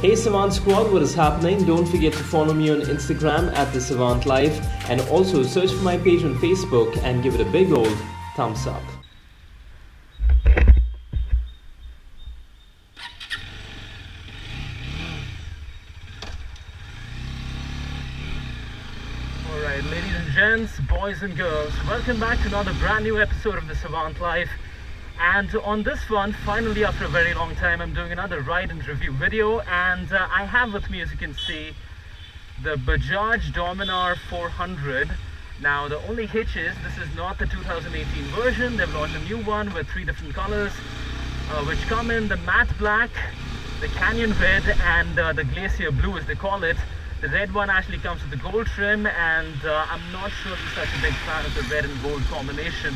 Hey Savant Squad, what is happening? Don't forget to follow me on Instagram at The Savant Life, and also search for my page on Facebook and give it a big old thumbs up. Alright, ladies and gents, boys and girls, welcome back to another brand new episode of The Savant Life. And on this one, finally after a very long time, I'm doing another ride and review video, and I have with me, as you can see, the Bajaj Dominar 400. Now the only hitch is this is not the 2018 version. They've launched a new one with 3 different colors, which come in the matte black, the canyon red, and the glacier blue as they call it. The red one actually comes with the gold trim, and I'm not sure if I'm such a big fan of the red and gold combination.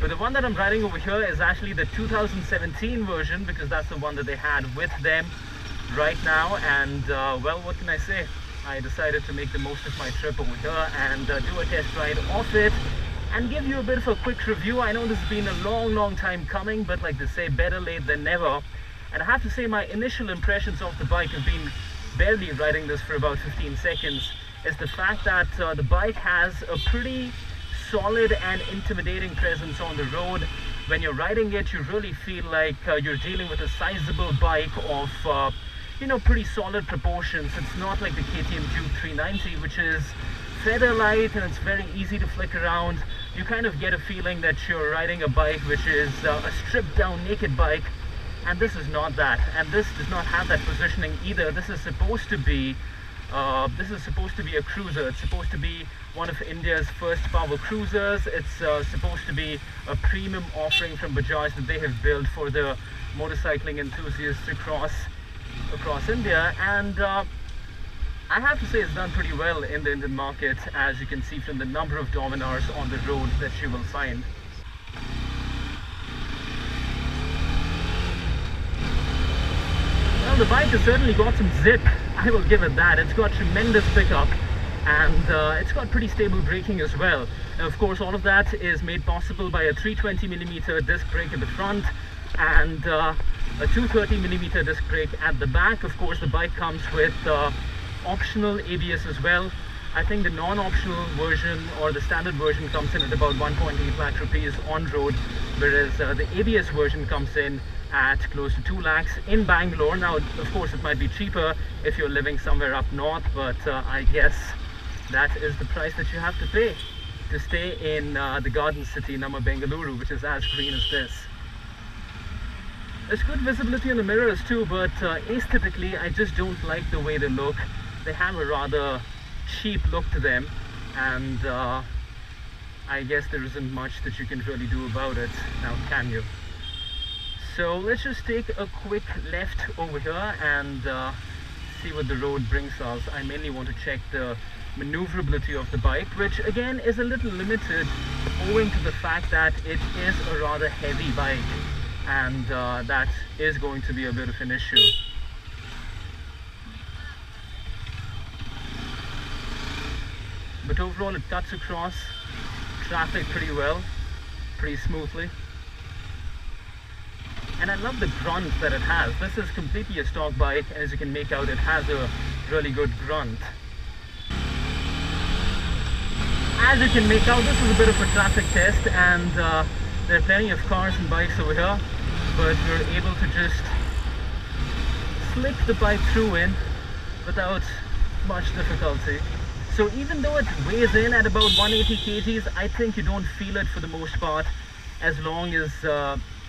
But the one that I'm riding over here is actually the 2017 version, because that's the one that they had with them right now. And well, what can I say? I decided to make the most of my trip over here and do a test ride of it and give you a bit of a quick review. I know this has been a long time coming, but like they say, better late than never. And I have to say my initial impressions of the bike have been, barely riding this for about 15 seconds, is the fact that the bike has a pretty solid and intimidating presence on the road. When you're riding it, you really feel like you're dealing with a sizable bike of you know, pretty solid proportions. It's not like the KTM Duke 390, which is feather light and it's very easy to flick around. You kind of get a feeling that you're riding a bike which is a stripped down naked bike, and this is not that, and this does not have that positioning either. This is supposed to be a cruiser. It's supposed to be one of India's first power cruisers. It's supposed to be a premium offering from Bajaj that they have built for the motorcycling enthusiasts across India. And I have to say it's done pretty well in the Indian market, as you can see from the number of Dominars on the road that you will find. Well, the bike has certainly got some zip, I will give it that. It's got tremendous pickup, and it's got pretty stable braking as well. And of course, all of that is made possible by a 320mm disc brake at the front and a 230mm disc brake at the back. Of course, the bike comes with optional ABS as well. I think the non-optional version or the standard version comes in at about 1.8 lakh rupees on road, whereas the ABS version comes in at close to 2 lakhs in Bangalore. Now, of course, it might be cheaper if you're living somewhere up north, but I guess that is the price that you have to pay to stay in the garden city Nama Bengaluru, which is as green as this. There's good visibility on the mirrors too, but aesthetically I just don't like the way they look. They have a rather cheap look to them, and I guess there isn't much that you can really do about it now, can you? So let's just take a quick left over here and see what the road brings us. I mainly want to check the maneuverability of the bike, which again is a little limited owing to the fact that it is a rather heavy bike, and that is going to be a bit of an issue. But overall it cuts across traffic pretty well, pretty smoothly. And I love the grunt that it has. This is completely a stock bike, and as you can make out, it has a really good grunt. As you can make out, this is a bit of a traffic test, and there are plenty of cars and bikes over here, but we're able to just slick the bike through in without much difficulty. So even though it weighs in at about 180 kgs, I think you don't feel it for the most part, as long as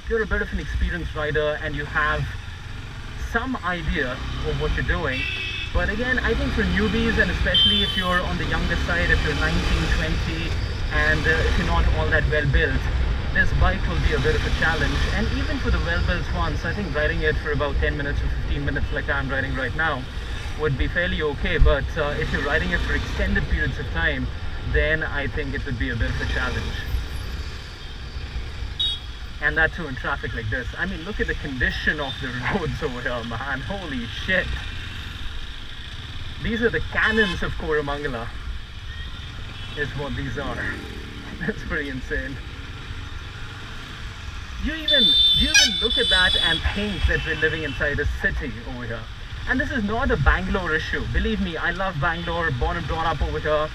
you're a bit of an experienced rider and you have some idea of what you're doing. But again, I think for newbies, and especially if you're on the younger side, if you're 19, 20, and if you're not all that well built, this bike will be a bit of a challenge. And even for the well-built ones, I think riding it for about 10 minutes or 15 minutes like I'm riding right now would be fairly okay. But if you're riding it for extended periods of time, then I think it would be a bit of a challenge. And that too in traffic like this. I mean, look at the condition of the roads over here, man. Holy shit. These are the cannons of Koramangala, is what these are. That's pretty insane. Do you even look at that and think that we're living inside a city over here? And this is not a Bangalore issue. Believe me, I love Bangalore, born and brought up over here.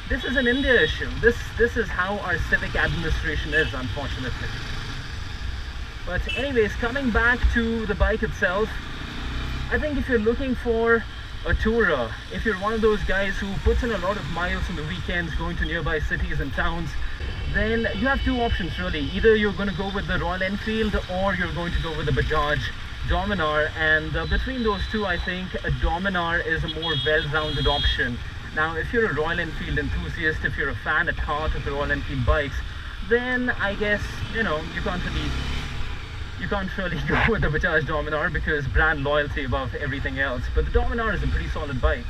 This is an India issue. This is how our civic administration is, unfortunately. But anyways, coming back to the bike itself, I think if you're looking for a tourer, if you're one of those guys who puts in a lot of miles on the weekends going to nearby cities and towns, then you have two options really. Either you're going to go with the Royal Enfield or you're going to go with the Bajaj Dominar, and between those two I think a Dominar is a more well-rounded option. Now if you're a Royal Enfield enthusiast, if you're a fan at heart of the Royal Enfield bikes, then I guess, you know, you can't really go with the Bajaj Dominar because brand loyalty above everything else. But the Dominar is a pretty solid bike.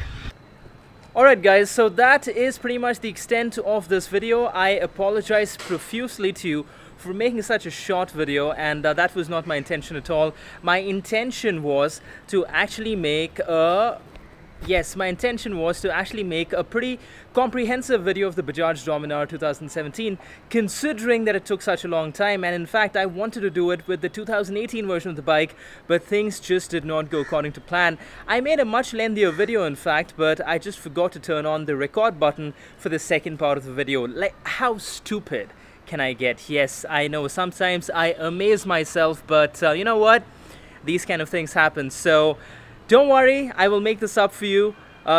Alright guys, so that is pretty much the extent of this video. I apologize profusely to you for making such a short video, and that was not my intention at all. My intention was to actually make a pretty comprehensive video of the Bajaj Dominar 2017, considering that it took such a long time. And in fact, I wanted to do it with the 2018 version of the bike, but things just did not go according to plan. I made a much lengthier video, in fact, but I just forgot to turn on the record button for the second part of the video. Like, how stupid can I get? Yes, I know, sometimes I amaze myself, but you know what? These kind of things happen. So don't worry, I will make this up for you.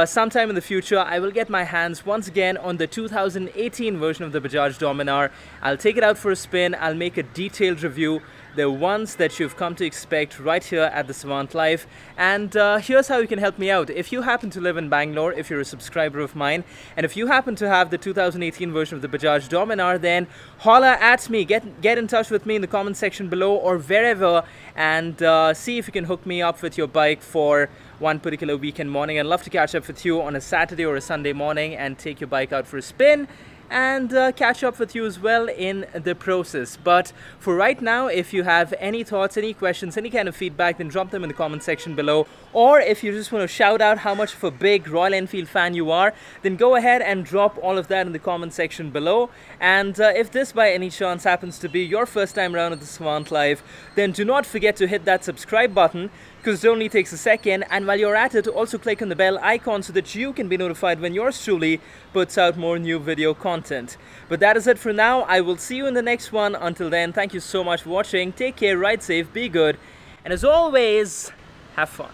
Sometime in the future, I will get my hands once again on the 2018 version of the Bajaj Dominar. I'll take it out for a spin, I'll make a detailed review, the ones that you've come to expect right here at the Savant Life. And here's how you can help me out. If you happen to live in Bangalore, if you're a subscriber of mine, and if you happen to have the 2018 version of the Bajaj Dominar, then holla at me, get in touch with me in the comment section below or wherever, and see if you can hook me up with your bike for one particular weekend morning. I'd love to catch up with you on a Saturday or a Sunday morning and take your bike out for a spin and catch up with you as well in the process. But for right now, if you have any thoughts, any questions, any kind of feedback, then drop them in the comment section below. Or if you just want to shout out how much of a big Royal Enfield fan you are, then go ahead and drop all of that in the comment section below. And if this by any chance happens to be your first time around at the Savant Live, then do not forget to hit that subscribe button, because it only takes a second. And while you're at it, also click on the bell icon so that you can be notified when yours truly puts out more new video content. But that is it for now. I will see you in the next one. Until then, thank you so much for watching. Take care, ride safe, be good, and as always, have fun.